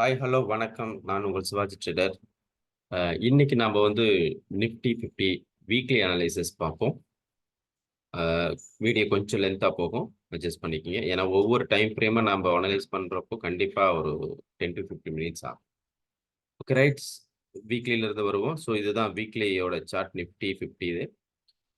Hi, hello, வணக்கம். நான் உங்கள் சிவாஜி ட்ரேடர். இன்னைக்கு நாம வந்து நிஃப்டி 50 வீக்லி அனலைசிஸ் பார்ப்போம். வீடியோ கொஞ்சம் லென்த்தா போகும். அட்ஜஸ்ட் பண்ணிக்கங்க. ஏன்னா ஒவ்வொரு டைம் ஃப்ரேமை நம்ம அனலைஸ் பண்றப்போ கண்டிப்பா ஒரு 10 to 15 மினிட்ஸ் ஆகும். Okay rights. வீக்லியில இருந்து வருவோம். ஸோ இதுதான் வீக்லியோட சார்ட் நிஃப்டி 50 இது.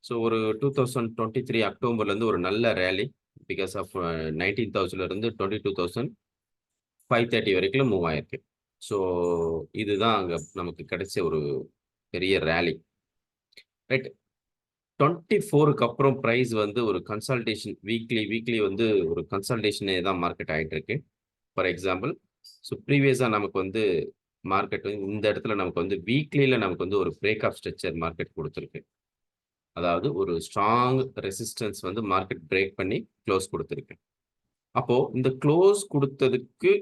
ஸோ ஒரு 2023 அக்டோபர்லேருந்து ஒரு நல்ல ரேலி பிகாஸ் ஆஃப் 19,000 இருந்து 22,530 வரைக்கும் மூவ் ஆயிருக்கு. ஸோ இதுதான் அங்கே நமக்கு கிடைச்ச ஒரு பெரிய ரேலி. ரைட். 24க்கு அப்புறம் ப்ரைஸ் வந்து ஒரு கன்சல்டேஷன் வீக்லி வந்து ஒரு கன்சல்டேஷனே தான் மார்க்கெட் ஆகிட்டு இருக்கு. ஃபார் எக்ஸாம்பிள், ஸோ ப்ரீவியஸாக நமக்கு வந்து மார்க்கெட் இந்த இடத்துல நமக்கு வந்து வீக்லியில் நமக்கு வந்து ஒரு பிரேக் ஆஃப் ஸ்ட்ரக்சர் மார்க்கெட் கொடுத்துருக்கு. அதாவது ஒரு ஸ்ட்ராங் ரெசிஸ்டன்ஸ் வந்து மார்க்கெட் பிரேக் பண்ணி க்ளோஸ் கொடுத்துருக்கு. அப்போ இந்த க்ளோஸ் கொடுத்ததுக்கு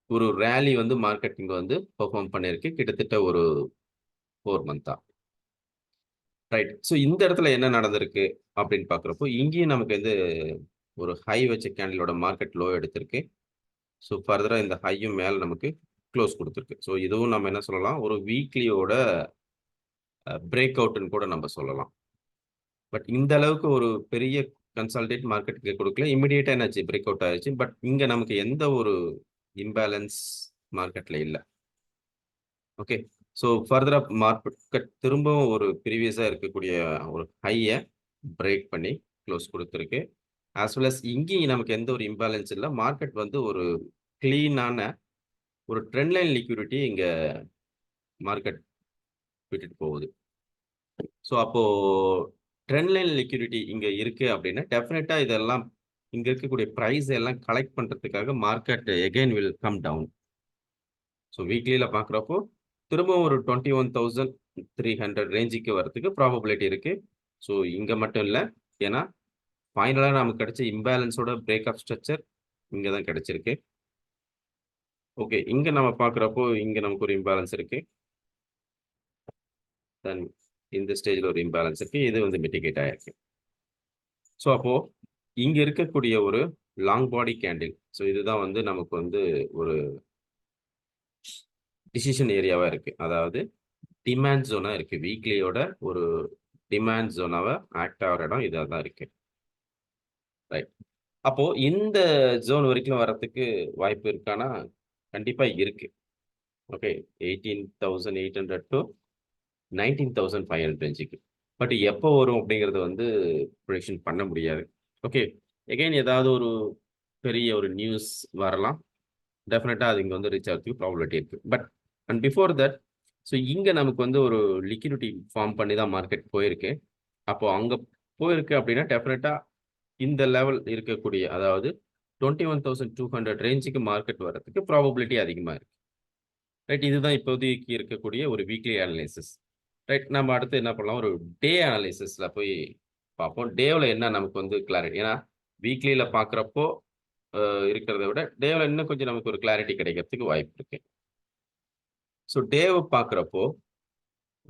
ஒரு ரேலி வந்து மார்க்கெட் இங்க வந்து பெர்ஃபார்ம் பண்ணிருக்கு கிட்டத்தட்ட ஒரு 4 மந்த்தா. ரைட். ஸோ இந்த இடத்துல என்ன நடந்திருக்கு அப்படின்னு பார்க்குறப்போ இங்கேயும் நமக்கு வந்து ஒரு ஹை வச்ச கேண்டிலோட மார்க்கெட் லோ எடுத்திருக்கு. ஸோ ஃபர்தராக இந்த ஹையும் மேலே நமக்கு க்ளோஸ் கொடுத்துருக்கு. ஸோ இதுவும் நம்ம என்ன சொல்லலாம், ஒரு வீக்லியோட பிரேக் அவுட்னு கூட நம்ம சொல்லலாம். பட் இந்த அளவுக்கு ஒரு பெரிய கன்சால்டேட் மார்க்கெட்டுக்கு கொடுக்கல. இமிடியேட்டாக என்னாச்சு, பிரேக் அவுட் ஆயிடுச்சு. பட் இங்கே நமக்கு எந்த ஒரு இம்பேலன்ஸ் மார்க்கெட்டில் இல்லை. ஓகே. ஸோ ஃபர்தரா மார்க்கெட் திரும்பவும் ஒரு ப்ரீவியஸாக இருக்கக்கூடிய ஒரு ஹையை பிரேக் பண்ணி க்ளோஸ் கொடுத்துருக்கு. ஆஸ் வெல் அஸ் இங்கேயும் நமக்கு எந்த ஒரு இம்பேலன்ஸ் இல்லை. மார்க்கெட் வந்து ஒரு கிளீனான ஒரு ட்ரெண்ட் லைன் லிக்விடிட்டி இங்கே மார்க்கெட் விட்டுட்டு போகுது. ஸோ அப்போ ட்ரெண்ட் லைன் லிக்விடிட்டி இங்கே இருக்கு அப்படின்னா டெஃபினட்டாக இதெல்லாம் இங்கே இருக்கக்கூடிய ப்ரைஸ் எல்லாம் கலெக்ட் பண்ணுறதுக்காக market again will come down. So வீக்லியில் பார்க்குறப்போ திரும்பவும் ஒரு 21,300 ரேஞ்சுக்கு வரதுக்கு ப்ராபபிலிட்டி இருக்கு. ஸோ இங்கே மட்டும் இல்லை, ஏன்னா ஃபைனலாக நமக்கு கிடைச்ச இம்பேலன்ஸோட பிரேக் ஆஃப் ஸ்ட்ரக்சர் இங்கே தான் கிடைச்சிருக்கு. ஓகே, இங்கே நம்ம பார்க்குறப்போ இங்கே நமக்கு ஒரு இம்பேலன்ஸ் இருக்கு. தென் இந்த ஸ்டேஜில் ஒரு இம்பேலன்ஸ் இருக்கு. இது வந்து மிட்டிகேட் ஆயிருக்கு. ஸோ அப்போ இங்கே இருக்கக்கூடிய ஒரு லாங் பாடி கேண்டில், ஸோ இதுதான் வந்து நமக்கு வந்து ஒரு டிசிஷன் ஏரியாவாக இருக்கு. அதாவது டிமாண்ட் ஜோனா இருக்கு. வீக்லியோட ஒரு டிமாண்ட் ஜோனாவை ஆக்ட் ஆகிற இடம் இதாக தான் இருக்கு. ரைட். அப்போ இந்த ஜோன் வரைக்கும் வரத்துக்கு வாய்ப்பு இருக்கானா, கண்டிப்பா இருக்கு. ஓகே, 18,800 டு 19,500 ரேஞ்சுக்கு. பட் எப்போ வரும் அப்படிங்கிறது வந்து ப்ரெடிக்ஷன் பண்ண முடியாது. ஓகே, எகைன் ஏதாவது ஒரு பெரிய ஒரு நியூஸ் வரலாம். டெஃபினட்டா அது இங்க வந்து ரீச் ஆகிறதுக்கு ப்ராபபிலிட்டி இருக்கு. But and before that, so இங்க நமக்கு வந்து ஒரு லிக்விடிட்டி ஃபார்ம் பண்ணி தான் மார்க்கெட் போயிருக்கு. அப்போ அங்க போயிருக்கு அப்படின்னா டெஃபினட்டா இந்த லெவல் இருக்கக்கூடிய, அதாவது 21,200 ரேஞ்சுக்கு மார்க்கெட் வரதுக்கு ப்ராபபிலிட்டி அதிகமாக இருக்கு. ரைட். இதுதான் இப்போதைக்கு இருக்கக்கூடிய ஒரு வீக்லி அனலைசிஸ். ரைட். நம்ம அடுத்து என்ன பண்ணலாம், ஒரு டே அனலைசிஸ்ல போய் பார்ப்போம். டேவில் என்ன நமக்கு வந்து கிளாரிட்டி, ஏன்னா வீக்லியில் பார்க்குறப்போ இருக்கிறத விட டேவில் இன்னும் கொஞ்சம் நமக்கு ஒரு கிளாரிட்டி கிடைக்கிறதுக்கு வாய்ப்பு இருக்கு. ஸோ டேவை பார்க்குறப்போ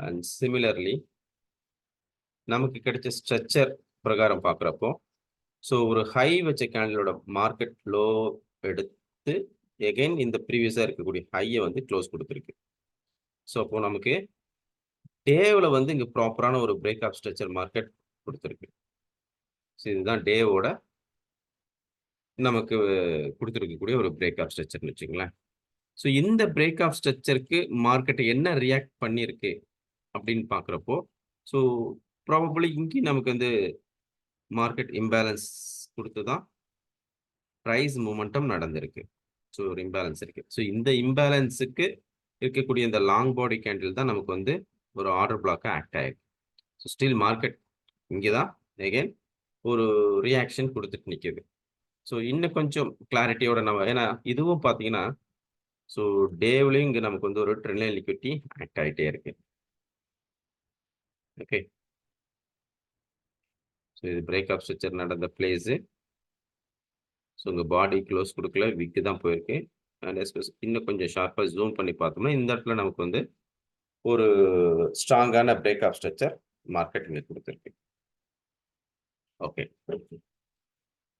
அண்ட் சிமிலர்லி நமக்கு கிடைச்ச ஸ்ட்ரக்சர் பிரகாரம் பார்க்குறப்போ, ஸோ ஒரு ஹை வச்ச கேண்டிலோட மார்க்கெட் லோ எடுத்து எகைன் இந்த ப்ரீவியஸாக இருக்கக்கூடிய ஹையை வந்து க்ளோஸ் கொடுத்துருக்கு. ஸோ அப்போ நமக்கு டேவில் வந்து இங்கே ப்ராப்பரான ஒரு பிரேக் ஆஃப் ஸ்ட்ரக்சர் மார்க்கெட் கொடுத்துருக்கு. ஸோ இதுதான் டேவோட நமக்கு கொடுத்துருக்கக்கூடிய ஒரு பிரேக் ஆஃப் ஸ்ட்ரக்சர்னு வச்சுங்களேன். ஸோ இந்த பிரேக் ஆஃப் ஸ்ட்ரக்சருக்கு மார்க்கெட் என்ன ரியாக்ட் பண்ணியிருக்கு அப்படின்னு பார்க்குறப்போ, ஸோ ப்ராபபிளி இங்கேயும் நமக்கு வந்து மார்க்கெட் இம்பேலன்ஸ் கொடுத்து தான் ப்ரைஸ் மூமெண்டம் நடந்திருக்கு. ஸோ ஒரு இம்பேலன்ஸ் இருக்கு. ஸோ இந்த இம்பேலன்ஸுக்கு இருக்கக்கூடிய இந்த லாங் பாடி கேண்டில் தான் நமக்கு வந்து ஒரு ஆர்டர் பிளாக்கா ஆக்ட் ஆயிருக்கு. ஸோ ஸ்டில் மார்க்கெட் இங்கே தான் எகைன் ஒரு ரியாக்ஷன் கொடுத்துட்டு நிற்குது. ஸோ இன்னும் கொஞ்சம் கிளாரிட்டியோட நம்ம, ஏன்னா இதுவும் பார்த்தீங்கன்னா ஸோ டேவ்லையும் இங்கே நமக்கு வந்து ஒரு ட்ரெண்ட் லைன் லிக்விடிட்டி ஆக்ட் ஆகிட்டே இருக்கு. ஓகே, ஸோ இது பிரேக் ஆஃப் ஸ்ட்ரக்சர் நடந்த பிளேஸு. ஸோ உங்கள் பாடி க்ளோஸ் கொடுக்கல, விக்கு தான் போயிருக்கு. அண்ட் எஸ்பெஸ் இன்னும் கொஞ்சம் ஷார்ப்பாக ஜூம் பண்ணி பார்த்தோம்னா இந்த இடத்துல நமக்கு வந்து ஒரு ஸ்ட்ராங்கான பிரேக் ஆஃப் ஸ்ட்ரக்சர் மார்க்கெட் இங்கே கொடுத்துருக்கு. ஓகே,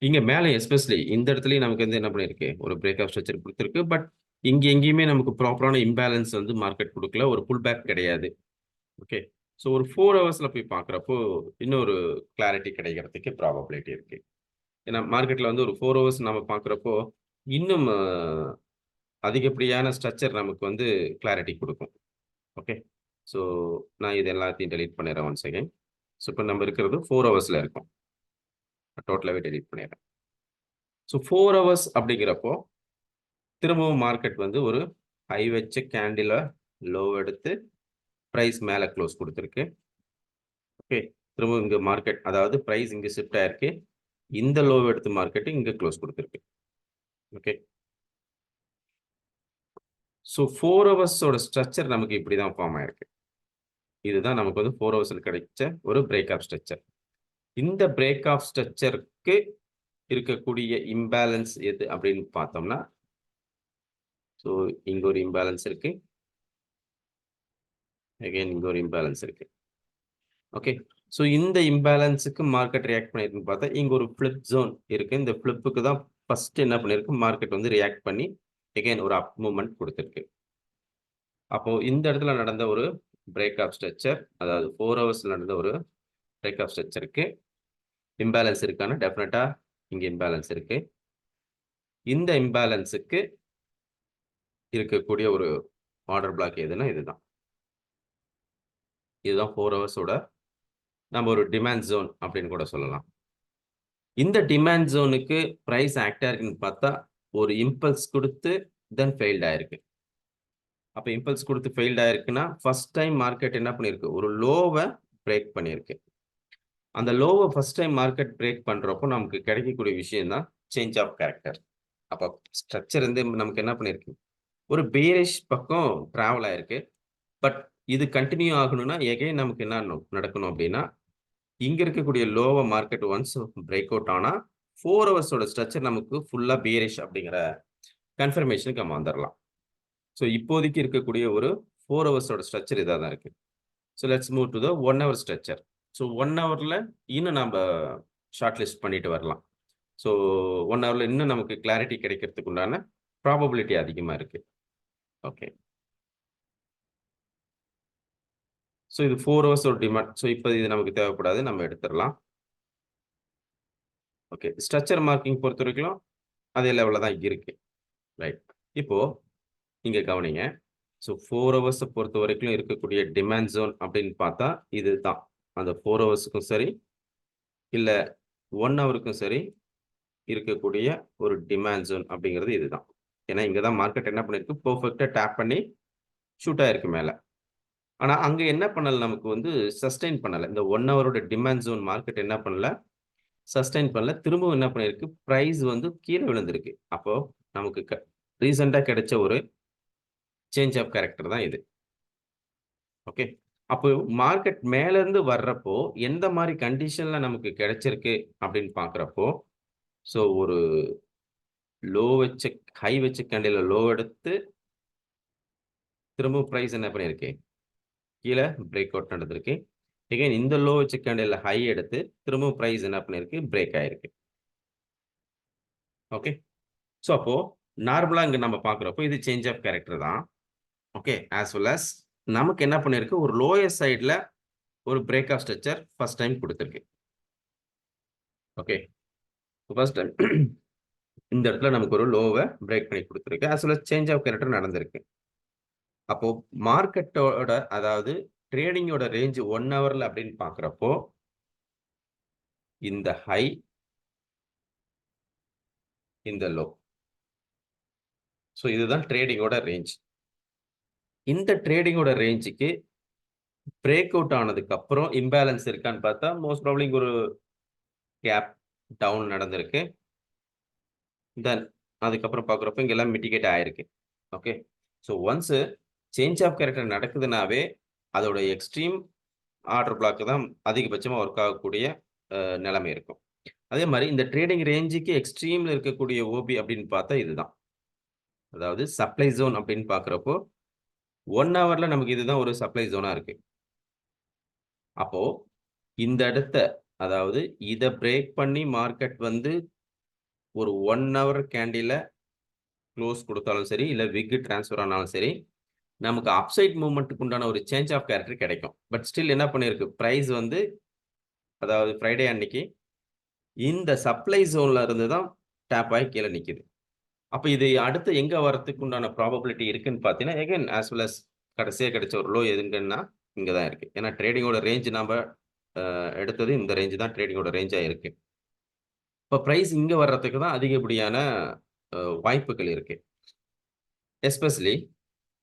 இங்கே மேலே எஸ்பெஷலி இந்த இடத்துலையும் நமக்கு வந்து என்ன பண்ணியிருக்கு, ஒரு பிரேக் ஆஃப் ஸ்ட்ரக்சர் கொடுத்துருக்கு. பட் இங்க எங்கேயுமே நமக்கு ப்ராப்பரான இம்பேலன்ஸ் வந்து மார்க்கெட் கொடுக்கல. ஒரு புல் பேக் கிடையாது. ஓகே. ஸோ ஒரு 4 ஹவர்ஸ்ல போய் பார்க்குறப்போ, இன்னொரு கிளாரிட்டி கிடைக்கிறதுக்கு ப்ராபபிலிட்டி இருக்கு. ஏன்னா மார்க்கெட்ல வந்து ஒரு 4 ஹவர்ஸ் நம்ம பார்க்குறப்போ, இன்னும் அதிகப்படியான ஸ்ட்ரக்சர் நமக்கு வந்து கிளாரிட்டி கொடுக்கும். ஓகே. ஸோ நான் இது எல்லாத்தையும் டெலீட் பண்ணிடுறேன் ஒன்ஸ் அகைன். ஸோ இப்போ நம்ம இருக்கிறது 4 ஹவர்ஸ்ல இருக்கும். டோட்டலாவே டெலீட் பண்ணிடுறேன். ஸோ 4 ஹவர்ஸ் அப்படிங்கிறப்போ, திரும்பவும் மார்க்கெட் வந்து ஒரு ஹை வச்ச கேண்டில லோ எடுத்து பிரைஸ் மேல க்ளோஸ் கொடுத்துருக்கு. ஓகே. திரும்பவும் இங்க மார்க்கெட் அதாவது பிரைஸ் இங்க ஷிஃப்ட் ஆயிருக்கு. இந்த லோ எடுத்து மார்க்கெட் இங்க க்ளோஸ் கொடுத்துருக்கு. ஓகே. ஸோ 4 ஹவர்ஸோட ஸ்ட்ரக்சர் நமக்கு இப்படி தான் ஃபார்ம் ஆயிருக்கு. இதுதான் நமக்கு வந்து 4 ஹவர்ஸ்ல கிடைச்ச ஒரு பிரேக் ஆஃப் ஸ்ட்ரக்சர். இந்த பிரேக் ஆஃப் ஸ்ட்ரக்சருக்கு இருக்கக்கூடிய இம்பேலன்ஸ் எது அப்படின்னு பார்த்தோம்னா, ஸோ இங்க ஒரு இம்பேலன்ஸ் இருக்கு. அகைன் இங்க ஒரு இம்பேலன்ஸ் இருக்கு. ஓகே. ஸோ இந்த இம்பேலன்ஸுக்கு மார்க்கெட் ரியாக்ட் பண்ணிருக்குன்னு பார்த்தா, இங்க ஒரு ஃபிளிப் ஜோன் இருக்கு. இந்த ஃபிளிப்புக்கு தான் ஃபர்ஸ்ட் என்ன பண்ணிருக்கு, மார்க்கெட் வந்து ரியாக்ட் பண்ணி அகைன் ஒரு அப் மூவ்மெண்ட் கொடுத்துருக்கு. அப்போ இந்த இடத்துல நடந்த ஒரு பிரேக் ஆஃப் ஸ்ட்ரக்சர், அதாவது 4 ஹவர்ஸ்ல நடந்த ஒரு பிரேக் ஆஃப் ஸ்ட்ரக்சருக்கு இம்பேலன்ஸ் இருக்கான டெஃபினட்டா இங்க இம்பேலன்ஸ் இருக்கு. இந்த இம்பேலன்ஸுக்கு இருக்கக்கூடிய ஒரு ஆர்டர் பிளாக் எதுன்னா இதுதான். இதுதான் 4 ஹவர்ஸோட நம்ம ஒரு டிமாண்ட் ஜோன் அப்படின்னு கூட சொல்லலாம். இந்த டிமாண்ட் ஜோனுக்கு பிரைஸ் ஆக்ட் ஆயிருக்குன்னு பார்த்தா, ஒரு இம்பல்ஸ் கொடுத்து தென் ஃபெயில்ட் ஆயிருக்கு. அப்ப இம்பல்ஸ் கொடுத்து ஃபெயில்ட் ஆயிருக்குன்னா, ஃபர்ஸ்ட் டைம் மார்க்கெட் என்ன பண்ணிருக்கு, ஒரு லோவ பிரேக் பண்ணியிருக்கு. அந்த லோவ ஃபர்ஸ்ட் டைம் மார்க்கெட் பிரேக் பண்றப்போ நமக்கு கிடைக்கக்கூடிய விஷயம் தான் சேஞ்ச் ஆஃப் கேரக்டர். அப்ப ஸ்ட்ரக்சர் வந்து நமக்கு என்ன பண்ணிருக்கு, ஒரு பேரிஷ் பக்கம் டிராவல் ஆயிருக்கு. பட் இது கன்டினியூ ஆகணும்னா எகைன் நமக்கு என்ன நடக்கணும் அப்படின்னா, இங்க இருக்கக்கூடிய லோவ மார்க்கெட் ஒன்ஸ் பிரேக் அவுட் ஆனா 4 ஹவர்ஸோட ஸ்ட்ரக்சர் நமக்கு ஃபுல்லா பேரிஷ் அப்படிங்கிற கன்ஃபர்மேஷனுக்கு நம்ம வந்துரலாம். ஸோ இப்போதைக்கு இருக்கக்கூடிய ஒரு 4 ஹவர்ஸோட ஸ்ட்ரக்சர் இதா தான் இருக்கு. So let's move to the 1 hour structure. So 1 ஹவர்ல இன்னும் நம்ம ஷார்ட் லிஸ்ட் பண்ணிட்டு வரலாம். ஸோ 1 ஹவர்ல இன்னும் நமக்கு கிளாரிட்டி கிடைக்கிறதுக்கு உண்டான ப்ராபபிலிட்டி அதிகமா இருக்கு. ஓகே. ஸோ இது 4 ஹவர்ஸோட டிமாண்ட். ஸோ இப்போ இது நமக்கு தேவைப்படாது. நம்ம எடுத்துடலாம். ஓகே. ஸ்ட்ரக்சர் மார்க்கிங் பொறுத்தவரைக்கும் அதே லெவல்ல தான் இருக்கு. ரைட். இப்போ இங்க கவனிங்க. ஸோ 4 ஹவர்ஸ பொறுத்தவரைக்கும் இருக்கக்கூடிய டிமாண்ட் ஜோன் அப்படின்னு பார்த்தா இதுதான். அந்த 4 ஹவர்ஸுக்கும் சரி, இல்ல 1 ஹவருக்கும் சரி இருக்கக்கூடிய ஒரு டிமாண்ட் ஜோன் அப்படிங்கிறது இதுதான். ஏன்னா இங்க தான் மார்க்கெட் என்ன பண்ணிருக்கு, பெர்ஃபெக்ட்டா டேப் பண்ணி ஷூட் ஆயிருக்கு மேல. ஆனா அங்க என்ன பண்ணல, நமக்கு வந்து சஸ்டெயின் பண்ணல. இந்த 1 ஹவரோட டிமாண்ட் ஜோன் மார்க்கெட் என்ன பண்ணல, சஸ்டெயின் பண்ணல. திரும்பவும் என்ன பண்ணிருக்கு, பிரைஸ் வந்து கீழ விழுந்திருக்கு. அப்போ நமக்கு ரீசென்ட்டா கிடைச்ச ஒரு சேஞ்ச் ஆஃப் கேரக்டர் தான் இது. ஓகே. அப்போ மார்க்கெட் மேல இருந்து வர்றப்போ எந்த மாரி கண்டிஷன்ல நமக்கு கிடைச்சிருக்கு அப்படின்னு பார்க்கிறப்போ, ஸோ ஒரு லோ வச்ச ஹை வச்ச கேண்டில்ல லோ எடுத்து திரும்பவும் பிரைஸ் என்ன பண்ணியிருக்கு, கீழ பிரேக் அவுட் நடந்திருக்கு. அகைன் இந்த லோ வச்ச கேண்டில்ல ஹை எடுத்து திரும்பவும் பிரைஸ் என்ன பண்ணியிருக்கு, பிரேக் ஆயிருக்கு. ஓகே. ஸோ அப்போ நார்மலா இங்க நம்ம பார்க்கிறப்போ இது சேஞ்ச் ஆஃப் கேரக்டர் தான். ஓகே. ஆஸ் வெல் அஸ் நமக்கு என்ன பண்ணியிருக்கு, ஒரு லோயர் சைட்ல ஒரு break of structure first time குடுத்திருக்கு. ஓகே. ஃபர்ஸ்ட் டைம் இந்த இடத்துல நமக்கு ஒரு லோவ பிரேக் பண்ணி குடுத்திருக்கு. As well as change of character நடந்திருக்கு. அப்போ மார்க்கெட்டோட அதாவது ட்ரேடிங்கோட ரேஞ்ச் 1 ஹவர்ல அப்படின்னு பார்க்கிறப்போ, இந்த ஹை, இந்த லோ. ஸோ இதுதான் ட்ரேடிங்கோட ரேஞ்ச். இந்த ட்ரேடிங்கோட ரேஞ்சுக்கு பிரேக் அவுட் ஆனதுக்கு அப்புறம் இம்பேலன்ஸ் இருக்கான்னு பார்த்தா, மோஸ்ட் ப்ராபபிலி இங்க ஒரு கேப் டவுன் நடந்திருக்கு. தென் அதுக்கப்புறம் பார்க்குறப்போ இங்க எல்லாம் மிட்டிகேட் ஆயிருக்கு. Okay. So once change of character நடக்குதுனாவே, அதோட எக்ஸ்ட்ரீம் ஆர்டர் பிளாக் தான் அதிகபட்சமா ஒர்க் ஆகக்கூடிய நிலைமை இருக்கும். அதே மாரி இந்த ட்ரேடிங் ரேஞ்சுக்கு எக்ஸ்ட்ரீம்ல இருக்கக்கூடிய ஓபி அப்படின்னு பார்த்தா இதுதான். அதாவது சப்ளை ஜோன் அப்படின்னு பார்க்கிறப்போ, 1 ஹவர்ல நமக்கு இதுதான் ஒரு சப்ளை ஜோனா இருக்கு. அப்போ இந்த இடத்த அதாவது இத பிரேக் பண்ணி மார்க்கெட் வந்து ஒரு 1 ஹவர் கேண்டில க்ளோஸ் கொடுத்தாலும் சரி, இல்ல விக் ட்ரான்ஸ்ஃபர் ஆனாலும் சரி, நமக்கு அப்சைட் மூவ்மெண்ட்டுக்கு உண்டான ஒரு சேஞ்ச் ஆஃப் கேரக்டர் கிடைக்கும். பட் ஸ்டில் என்ன பண்ணியிருக்கு, பிரைஸ் வந்து அதாவது ஃப்ரைடே அன்னைக்கு இந்த சப்ளை ஜோன்ல இருந்து தான் டேப் ஆகி கீழ நிக்குது. அப்ப இது அடுத்து எங்க வரதுக்கு உண்டான ப்ராபபிலிட்டி இருக்குன்னு பார்த்தீங்கன்னா, அகைன் ஆஸ் வெல் அஸ் கடைசியா கிடைச்ச ஒரு லோ எதுங்கன்னா, இங்க தான் இருக்கு. ஏன்னா ட்ரேடிங்கோட ரேஞ்ச் நாம எடுத்தது இந்த ரேஞ்ச் தான் ட்ரேடிங்கோட ரேஞ்சா இருக்கு. இப்ப பிரைஸ் இங்க வர்றதுக்கு தான் அதிகப்படியான வாய்ப்புகள் இருக்கு. எஸ்பெஷலி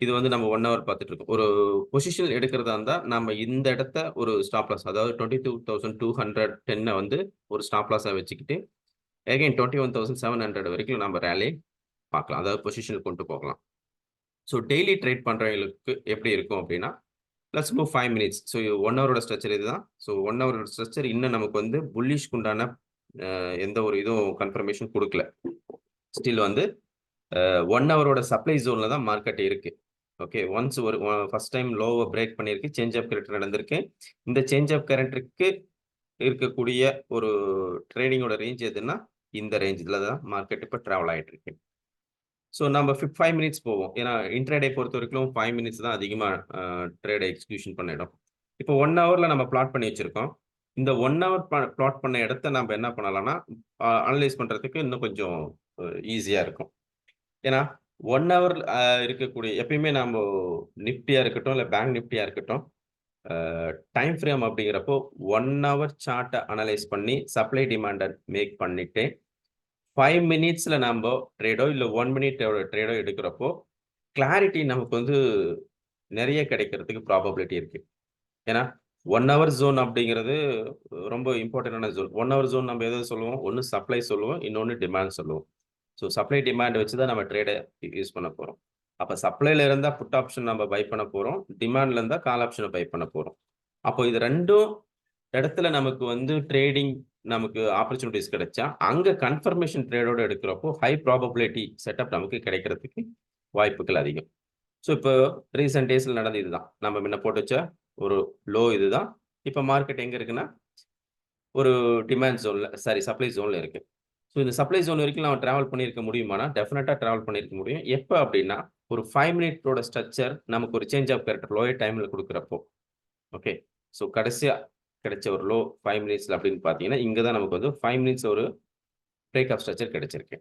இது வந்து நம்ம 1 ஹவர் பார்த்துட்டு இருக்கோம். ஒரு பொசிஷன் எடுக்கிறதா இருந்தா, நம்ம இந்த இடத்த ஒரு ஸ்டாப் லாஸ் அதாவது 22,210 வந்து ஒரு ஸ்டாப் லாஸா வச்சுக்கிட்டு, அகைன் 21,700 வரைக்கும் நம்ம ரேலி பார்க்கலாம். அதாவது பொசிஷனுக்கு கொண்டு போகலாம். ஸோ டெய்லி ட்ரேட் பண்றவங்களுக்கு எப்படி இருக்கும் அப்படின்னா, லெட்ஸ் மூவ் 5 மினிட்ஸ். ஸோ 1 ஹவரோட ஸ்ட்ரக்சர் இதுதான். ஸோ 1 ஹவரோட ஸ்ட்ரக்சர் இன்னும் நமக்கு வந்து புல்லிஷ்க்கு உண்டான எந்த ஒரு இதுவும் கன்ஃபர்மேஷன் குடுக்கல. ஸ்டில் வந்து 1 ஹவரோட சப்ளை ஜோன்ல தான் மார்க்கெட் இருக்கு. ஓகே. ஒன்ஸ் ஒரு ஃபர்ஸ்ட் டைம் லோவ பிரேக் பண்ணியிருக்கு. சேஞ்ச் ஆஃப் கேரக்டர் நடந்திருக்கு. இந்த சேஞ்ச் ஆஃப் கேரக்டருக்கு இருக்கக்கூடிய ஒரு ட்ரேடிங்கோட ரேஞ்ச் எதுன்னா, இந்த ரேஞ்ச்ல தான் மார்க்கெட் இப்ப டிராவல் ஆயிட்டு இருக்கு. ஸோ நம்ம 5 மினிட்ஸ் போவோம். ஏன்னா இன்ட்ராடே பொறுத்தவரைக்கும் 5 மினிட்ஸ் தான் அதிகமா ட்ரேட் எக்ஸிகியூஷன் பண்ண இடம். இப்போ 1 ஹவர்ல நம்ம பிளாட் பண்ணி வச்சிருக்கோம். இந்த 1 ஹவர் பிளாட் பண்ண இடத்த நம்ம என்ன பண்ணலாம்னா, அனலைஸ் பண்றதுக்கு இன்னும் கொஞ்சம் ஈஸியா இருக்கும். ஏன்னா 1 ஹவர் இருக்கக்கூடிய எப்பயுமே நம்ப நிஃப்டியா இருக்கட்டும், இல்ல பேங்க் நிஃப்டியா இருக்கட்டும், டைம் ஃப்ரேம் அப்படிங்கிறப்போ 1 ஹவர் சார்ட்ட அனலைஸ் பண்ணி சப்ளை டிமாண்ட மேக் பண்ணிட்டு 5 மினிட்ஸ்ல நம்ப ட்ரேடோ இல்ல 1 மினிட்டோட ட்ரேடோ எடுக்கிறப்போ, கிளாரிட்டி நமக்கு வந்து நெறைய கிடைக்கிறதுக்கு ப்ராபபிலிட்டி இருக்கு. ஏன்னா 1 ஹவர் ஜோன் அப்படிங்கிறது ரொம்ப இம்பார்ட்டன்டான ஜோன். 1 ஹவர் ஜோன் நம்ம எத சொல்லுவோம்? ஒண்ணு சப்ளை சொல்லுவோம். இன்னொன்னு டிமாண்ட் சொல்லுவோம். ஸோ சப்ளை டிமாண்ட் வச்சு தான் நம்ம ட்ரேட யூஸ் பண்ண போறோம். அப்ப சப்ளைல இருந்தா புட் ஆப்ஷன் நம்ம பை பண்ண போறோம். டிமாண்ட்ல இருந்தா கால் ஆப்ஷன பை பண்ண போறோம். அப்போ இது 2ம் இடத்துல நமக்கு வந்து ட்ரேடிங் நமக்கு ஆப்பர்ச்சுனிட்டீஸ் கிடைச்சா, அங்க கன்ஃபர்மேஷன் ட்ரேடோட எடுக்கிறப்போ ஹை ப்ராபபிலிட்டி செட்டப் நமக்கு கிடைக்கிறதுக்கு வாய்ப்புகள் அதிகம். ஸோ இப்போ ரீசென்ட் டேஸ்ல நடந்தது இதுதான். நம்ம முன்ன போட்டு வச்ச ஒரு லோ இதுதான். இப்ப மார்க்கெட் எங்க இருக்குன்னா, ஒரு டிமாண்ட் ஜோன்ல சப்ளை ஜோன்ல இருக்கு. ஸோ இந்த சப்ளை ஜோன் வரைக்கும் நம்ம டிராவல் பண்ணியிருக்க முடியுமானா, டெஃபினட்டா டிராவல் பண்ணியிருக்க முடியும். எப்ப அப்படின்னா, ஒரு 5 மினிட்டோட ஸ்ட்ரக்சர் நமக்கு ஒரு சேஞ்ச் ஆஃப் கேரக்டர் லோயர் டைம்ல குடுக்குறப்போ. ஓகே. ஸோ கடைசியா கிடைச்ச ஒரு லோ 5 மினிட்ஸ்ல அப்படின்னு பார்த்தீங்கன்னா, இங்க தான் நமக்கு வந்து 5 மினிட்ஸ் ஒரு பிரேக் ஆஃப் ஸ்ட்ரக்சர் கிடைச்சிருக்கு.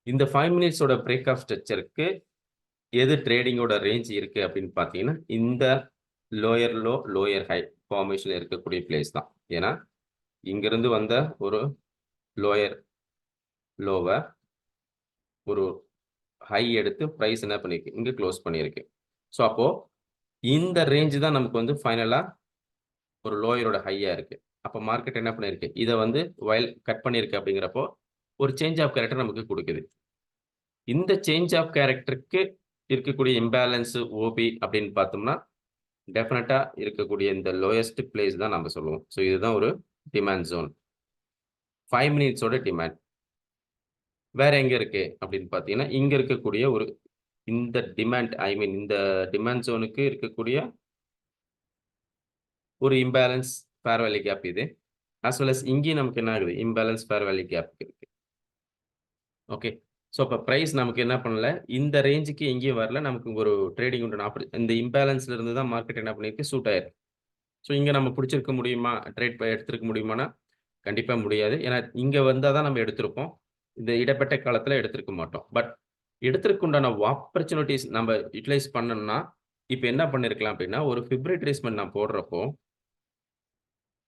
இந்த 5 மினிட்ஸோட பிரேக் ஆஃப் ஸ்ட்ரக்சருக்கு எது ட்ரேடிங்கோட ரேஞ்ச் இருக்கு அப்படின்னு பார்த்தீங்கன்னா, இந்த லோயர் லோ, லோயர் ஹை ஃபார்மேஷன்ல இருக்கக்கூடிய பிளேஸ் தான். ஏன்னா, இங்கிருந்து வந்த ஒரு லோயர் லோவ ஒரு ஹை எடுத்து பிரைஸ் என்ன பண்ணிருக்கு? இங்க குளோஸ் பண்ணியிருக்கு. ஸோ அப்போ இந்த ரேஞ்ச் தான் நமக்கு வந்து ஃபைனலா ஒரு லோயரோட ஹையா இருக்கு. அப்ப மார்க்கெட் என்ன பண்ணியிருக்கு? இத வந்து வயல் கட் பண்ணியிருக்கு அப்படிங்கிறப்போ, ஒரு சேஞ்ச் ஆஃப் கேரக்டர் நமக்கு குடுக்குது. இந்த சேஞ்ச் ஆஃப் கேரக்டருக்கு இருக்கக்கூடிய இம்பேலன்ஸ் ஓபி அப்படின்னு பார்த்தோம்னா, டெஃபினட்டா இருக்கக்கூடிய இந்த லோயஸ்ட் பிளேஸ் தான் நம்ம சொல்லுவோம். ஸோ இதுதான் ஒரு டிமாண்ட் ஜோன். 5 மினிட்ஸோட டிமாண்ட். வேற எங்க இருக்கு அப்படின்னு பார்த்தீங்கன்னா, இங்க இருக்கக்கூடிய ஒரு இந்த டிமாண்ட் ஐ மீன் இந்த டிமாண்ட் ஜோனுக்கு இருக்கக்கூடிய ஒரு இம்பேலன்ஸ் ஃபேர் வேல்யூ கேப் இது. அஸ் வெல் அஸ் இங்கேயும் நமக்கு என்ன ஆகுது? இம்பேலன்ஸ் ஃபேர் வேல்யூ கேப் இருக்கு. ஓகே. ஸோ அப்ப பிரைஸ் நமக்கு என்ன பண்ணல, இந்த ரேஞ்சுக்கு எங்கேயும் வரல. நமக்கு ஒரு ட்ரேடிங் உண்டான இந்த இம்பேலன்ஸ்ல இருந்து தான் மார்க்கெட் என்ன பண்ணியிருக்கு? சூட் ஆயிருக்கு. ஸோ இங்க நம்ம புடிச்சிருக்க முடியுமா? ட்ரேட் எடுத்திருக்க முடியுமானா, கண்டிப்பா முடியாது. ஏன்னா இங்க வந்தா தான் நம்ம எடுத்திருப்போம். இந்த இடைப்பட்ட காலத்துல எடுத்திருக்க மாட்டோம். பட் எடுத்திருக்க உண்டான ஆப்பர்ச்சுனிட்டீஸ் நம்ம யுட்டிலைஸ் பண்ணணும்னா, இப்ப என்ன பண்ணியிருக்கலாம் அப்படின்னா, ஒரு ஃபிப் ரிட்ரேஸ்மென்ட் நான் போடுறப்போ,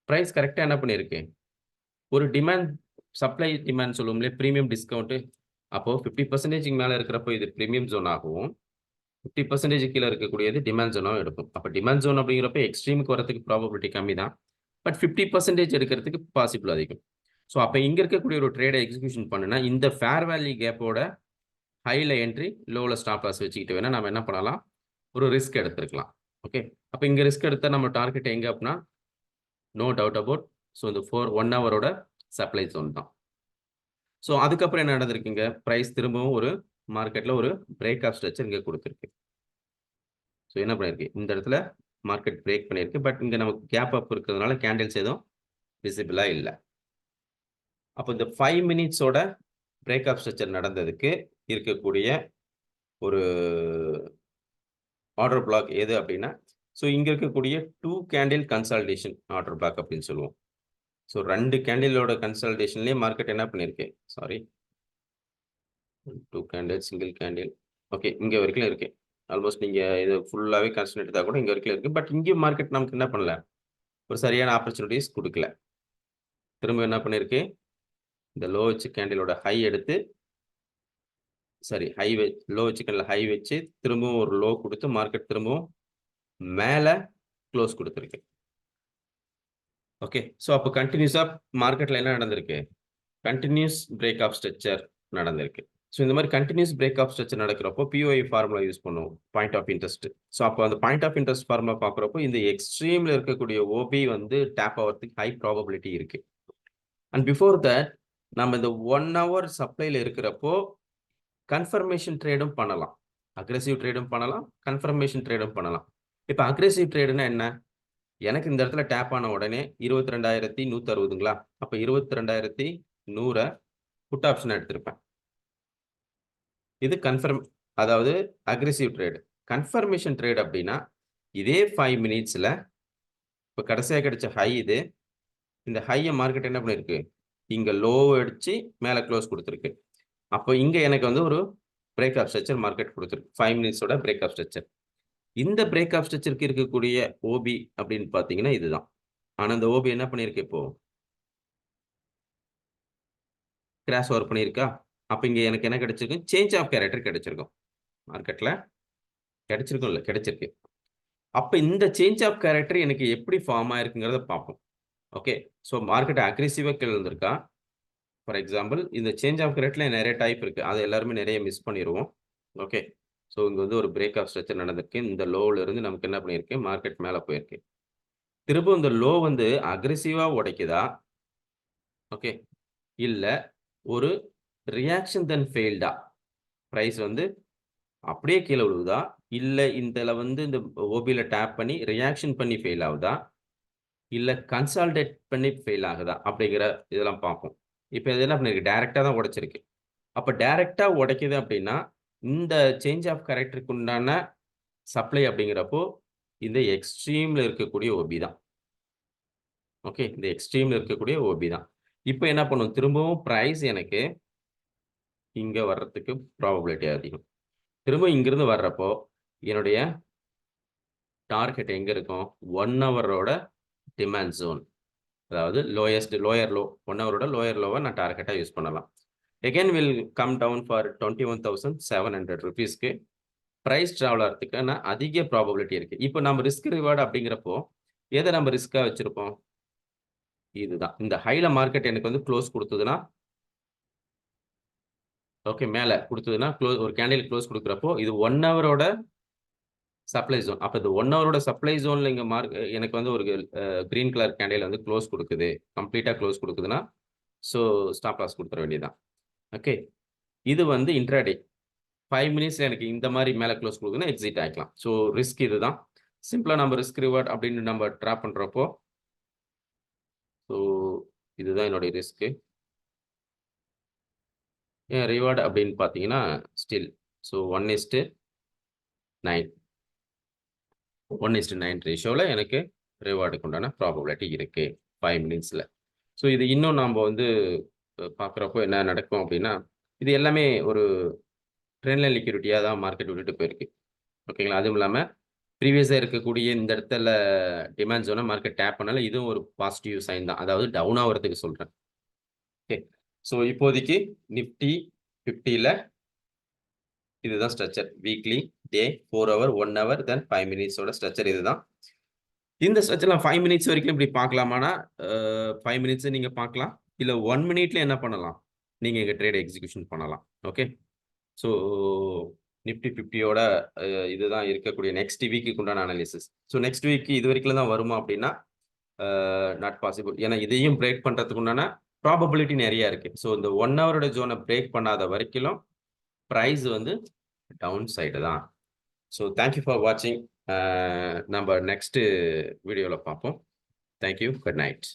பிரைஸ் கரெக்ட்டா என்ன பண்ணியிருக்கு? ஒரு டிமாண்ட் சப்ளை டிமாண்ட் சொல்லுவோம் இல்லையா? Premium discount. அப்போ 50% மேல இருக்கிறப்போ இது பிரீமியம் ஜோன் ஆகவும், 50% கீழ இருக்கக்கூடியது டிமாண்ட் ஜோனாவும் எடுக்கும். அப்ப டிமாண்ட் ஜோன் அப்படிங்கிறப்ப எக்ஸ்ட்ரீமுக்கு வரதுக்கு ப்ராபபிலிட்டி கம்மி தான். பட் 50% எடுக்கிறதுக்கு பாசிபிள் அதிகம். ஸோ அப்ப இங்க இருக்கக்கூடிய ஒரு ட்ரேட எக்ஸிகியூஷன் பண்ணுனா, இந்த ஃபேர் வேல்யூ கேப்போட ஹைல என்ட்ரி, லோல ஸ்டாப் லாஸ் வச்சுக்கிட்டு வேணா நம்ம என்ன பண்ணலாம்? ஒரு ரிஸ்க் எடுத்திருக்கலாம். ஓகே. அப்ப இங்க ரிஸ்க் எடுத்தா நம்ம டார்கெட் எங்க அப்படின்னா, நோ டவுட் அபௌட் ஸோ இந்த 1 ஹவரோட சப்ளை ஜோன் தான். ஸோ அதுக்கப்புறம் என்ன நடந்திருக்குங்க? பிரைஸ் திரும்பவும் ஒரு மார்க்கெட்ல ஒரு பிரேக் ஆஃப் ஸ்ட்ரக்சர் இங்க குடுத்திருக்கு. ஸோ என்ன பண்ணிருக்கு? இந்த இடத்துல மார்க்கெட் பிரேக் பண்ணியிருக்கு. பட் இங்க நமக்கு கேப் அப் இருக்கிறதுனால கேண்டில்ஸ் எதுவும் விசிபிளா இல்ல. அப்ப இந்த 5 மினிட்ஸோட பிரேக் ஆஃப் ஸ்ட்ரக்சர் நடந்ததுக்கு இருக்கக்கூடிய ஒரு ஆர்டர் பிளாக் எது அப்படின்னா, ஸோ இங்க இருக்கக்கூடிய 2 கேண்டில் கன்சால்டேஷன் ஆர்டர் பிளாக் அப்படின்னு சொல்லுவோம். ஸோ 2 கேண்டிலோட கன்சால்டேஷன்லயே மார்க்கெட் என்ன பண்ணிருக்கு? Sorry 2 candle, single candle. Okay. இங்க வரைக்கும் இருக்கு. ஆல்மோஸ்ட் நீங்க இது ஃபுல்லாவே கன்சிடர் எடுத்தா கூட இங்க வரைக்கும் இருக்கு. பட் இங்கேயும் மார்க்கெட் நமக்கு என்ன பண்ணல? ஒரு சரியான ஆப்பர்ச்சுனிட்டீஸ் குடுக்கல. திரும்ப என்ன பண்ணிருக்கு? இந்த லோ வச்சு கேண்டிலோட ஹை எடுத்து சாரி ஹை லோ வச்சு கேண்டில் ஹை வச்சு திரும்பவும் ஒரு லோ குடுத்து மார்க்கெட் திரும்பவும் மேல க்ளோஸ் குடுத்திருக்கு. ஓகே. ஸோ அப்போ கன்டினியூஸா மார்க்கெட்ல என்ன நடந்திருக்கு? கன்டினியூஸ் பிரேக் ஆஃப் ஸ்ட்ரக்சர் நடந்திருக்கு. ஸோ இந்த மாதிரி கன்டினியூஸ் பிரேக் ஆஃப் ஸ்ட்ரக்சர் நடக்கிறப்போ பிஓஐ ஃபார்முலா யூஸ் பண்ணுவோம். Point of interest. ஸோ அப்போ அந்த பாயிண்ட் ஆஃப் இன்ட்ரெஸ்ட் ஃபார்முலா பார்க்குறப்போ இந்த எக்ஸ்ட்ரீம்ல இருக்கக்கூடிய ஓபி வந்து டேப் ஆகிறதுக்கு ஹை ப்ராபபிலிட்டி இருக்கு. அண்ட் பிஃபோர் தட் நம்ம இந்த 1 ஹவர் சப்ளைல இருக்கிறப்போ கன்ஃபர்மேஷன் ட்ரேடும் பண்ணலாம். அக்ரெசிவ் ட்ரேடும் பண்ணலாம். கன்ஃபர்மேஷன் ட்ரேடும் பண்ணலாம். இப்போ அக்ரெசிவ் ட்ரேடுனா என்ன? எனக்கு இந்த இடத்துல டேப் ஆன உடனே 22,160ங்களா? அப்ப 22,100 புட் ஆப்ஷனா எடுத்திருப்பேன். இது அதாவது அக்ரெசிவ் ட்ரேட். கன்ஃபர்மேஷன் ட்ரேட் அப்படின்னா, இதே 5 மினிட்ஸ்ல இப்ப கடைசியா கிடைச்ச ஹை இது. இந்த ஹைய மார்க்கெட் என்ன பண்ணிருக்கு? இங்க லோ அடிச்சு மேல க்ளோஸ் குடுத்திருக்கு. அப்போ இங்க எனக்கு வந்து ஒரு பிரேக் ஆஃப் ஸ்ட்ரக்சர் மார்க்கெட் குடுத்திருக்கு. 5 மினிட்ஸோட பிரேக் ஆஃப் ஸ்ட்ரக்சர். இந்த பிரேக் ஆஃப் ஸ்ட்ரக்சருக்கு இருக்கக்கூடிய ஓபி அப்படின்னு பார்த்தீங்கன்னா இதுதான். ஆனா இந்த ஓபி என்ன பண்ணியிருக்கு இப்போ? கிராஸ் ஓவர் பண்ணியிருக்கா? அப்ப இங்க எனக்கு என்ன கிடைச்சிருக்கு? சேஞ்ச் ஆஃப் கேரக்டர் கிடைச்சிருக்கும். மார்க்கெட்ல கிடைச்சிருக்கும்ல? கிடைச்சிருக்கு. அப்ப இந்த சேஞ்ச் ஆஃப் கேரக்டர் எனக்கு எப்படி ஃபார்ம் ஆயிருக்குங்கிறத பார்ப்போம். ஓகே. ஸோ மார்க்கெட் அக்ரெசிவா கீழ வந்திருக்கா? ஃபார் எக்ஸாம்பிள் இந்த சேஞ்ச் ஆஃப் கேரக்டர்ல நெறைய டைப் இருக்கு. அத எல்லாருமே நெறைய மிஸ் பண்ணிருவோம். ஓகே. ஸோ இங்க வந்து ஒரு பிரேக் ஆஃப் ஸ்ட்ரக்சர் நடந்திருக்கு. இந்த லோல இருந்து நமக்கு என்ன பண்ணியிருக்கு? மார்க்கெட் மேல போயிருக்கு. திரும்ப இந்த லோ வந்து அக்ரெசிவா உடைக்குதா? ஓகே. இல்ல ஒரு ரியாக்ஷன் தென் ஃபெயில்டா? பிரைஸ் வந்து அப்படியே கீழ விழுவுதா? இல்ல இந்தல வந்து இந்த ஓபில டேப் பண்ணி ரியாக்ஷன் பண்ணி ஃபெயில் ஆவுதா? இல்ல கன்சாலிடேட் பண்ணி ஃபெயில் ஆகுதா? அப்படிங்கிற இதெல்லாம் பார்ப்போம். இப்ப இது என்ன பண்ணிருக்கு? டைரக்ட்டா தான் உடைச்சிருக்கு. அப்ப டைரக்ட்டா உடைக்குது அப்படின்னா, இந்த சேஞ்ச் ஆஃப் கேரக்டருக்கு உண்டான சப்ளை அப்படிங்கிறப்போ, இந்த எக்ஸ்ட்ரீம்ல இருக்கக்கூடிய ஓபி தான். ஓகே. இந்த எக்ஸ்ட்ரீம்ல இருக்கக்கூடிய ஓபி தான். இப்ப என்ன பண்ணும்? திரும்பவும் பிரைஸ் எனக்கு இங்க வர்றதுக்கு ப்ராபபிலிட்டி அதிகம். திரும்ப இங்கிருந்து வர்றப்போ, என்னுடைய டார்கெட் எங்க இருக்கும்? 1 ஹவரோட டிமாண்ட் ஜோன். அதாவது லோயர் லோ 1 ஹவரோட லோயர் லோவ நான் டார்கெட்டா யூஸ் பண்ணலாம். Again will come down for ₹21,700க்கு பிரைஸ் டிராவல் ஆறதுக்கான அதிக ப்ராபபிலிட்டி இருக்கு. இப்போ நம்ம ரிஸ்க் ரிவார்ட் அப்படிங்கிறப்போ, எத நம்ம ரிஸ்க்கா வச்சிருப்போம்? இதுதான். இந்த ஹைல மார்க்கெட் எனக்கு வந்து குளோஸ் குடுத்ததுன்னா, ஓகே மேல குடுத்ததுன்னா, ஒரு கேண்டில் குளோஸ் குடுக்குறப்போ, இது 1 ஹவரோட சப்ளை ஜோன். அப்ப இந்த 1 ஹவரோட சப்ளை ஜோன்ல இங்க எனக்கு வந்து ஒரு கிரீன் கலர் கேண்டில் வந்து குளோஸ் குடுக்குது. கம்ப்ளீட்டா குளோஸ் குடுக்குதுன்னா, ஸோ ஸ்டாப் லாஸ் குடுத்துற வேண்டியது தான். ஓகே. இது வந்து இன்ட்ராடே. 5 மினிட்ஸ்ல எனக்கு இந்த மாரி மேல குளோஸ் குடுக்குதுன்னா எக்ஸிட் ஆயிக்கலாம். ஸோ ரிஸ்க் இதுதான். சிம்பிளா நம்ம ரிஸ்க் ரிவார்ட் அப்படின்னு நம்ம டிராப் பண்றப்போ, ஸோ இதுதான் என்னுடைய ரிஸ்க். ரிவார்ட் அப்படின்னு பார்த்தீங்கன்னா, ஸ்டில் ஸோ 1:9 1:9 ரேஷியோல எனக்கு ரிவார்டுக்கு உண்டான ப்ராபபிலிட்டி இருக்கு 5 மினிட்ஸ்ல. ஸோ இது இன்னும் நாம வந்து பார்க்குறப்போ என்ன நடக்கும் அப்படின்னா, இது எல்லாமே ஒரு ட்ரெண்ட் லைன் லிக்விடிட்டியா தான் மார்க்கெட் விட்டுட்டு போயிருக்கு. ஓகேங்களா? அதுவும் இல்லாம ப்ரீவியஸா இருக்கக்கூடிய இந்த இடத்துல டிமாண்ட் ஜோன மார்க்கெட் டேப் பண்ணால இதுவும் ஒரு பாசிட்டிவ் சைன் தான். அதாவது டவுன் ஆவறதுக்கு சொல்றேன். ஓகே. ஸோ இப்போதைக்கு நிஃப்டி 50ல இதுதான் ஸ்ட்ரக்சர். வீக்லி, டே, 4 ஹவர், 1 ஹவர், தென் 5 மினிட்ஸோட ஸ்ட்ரக்சர் இதுதான். இந்த ஸ்ட்ரக்சர்ல 5 மினிட்ஸ் வரைக்கும் இப்படி பார்க்கலாமான்னா, 5 மினிட்ஸ் நீங்க பார்க்கலாம். இல்ல 1 மினிட்ல என்ன பண்ணலாம்? நீங்க இங்க ட்ரேட் எக்ஸிகியூஷன் பண்ணலாம். ஓகே. ஸோ நிஃப்டி 50யோட இதுதான் இருக்கக்கூடிய நெக்ஸ்ட் வீக்குக்கு உண்டான அனாலிசிஸ். ஸோ நெக்ஸ்ட் வீக் இது வரைக்கும் தான் வருமா அப்படின்னா, நாட் பாசிபிள். ஏன்னா இதையும் பிரேக் பண்றதுக்கு உண்டான ப்ராபபிலிட்டி நெறைய இருக்கு. ஸோ இந்த 1 ஹவரோட ஜோன பிரேக் பண்ணாத வரைக்கும் பிரைஸ் வந்து டவுன் சைடு தான். ஸோ தேங்க் யூ ஃபார் வாட்சிங். நம்ம நெக்ஸ்ட் வீடியோல பார்ப்போம். Thank you. Good night.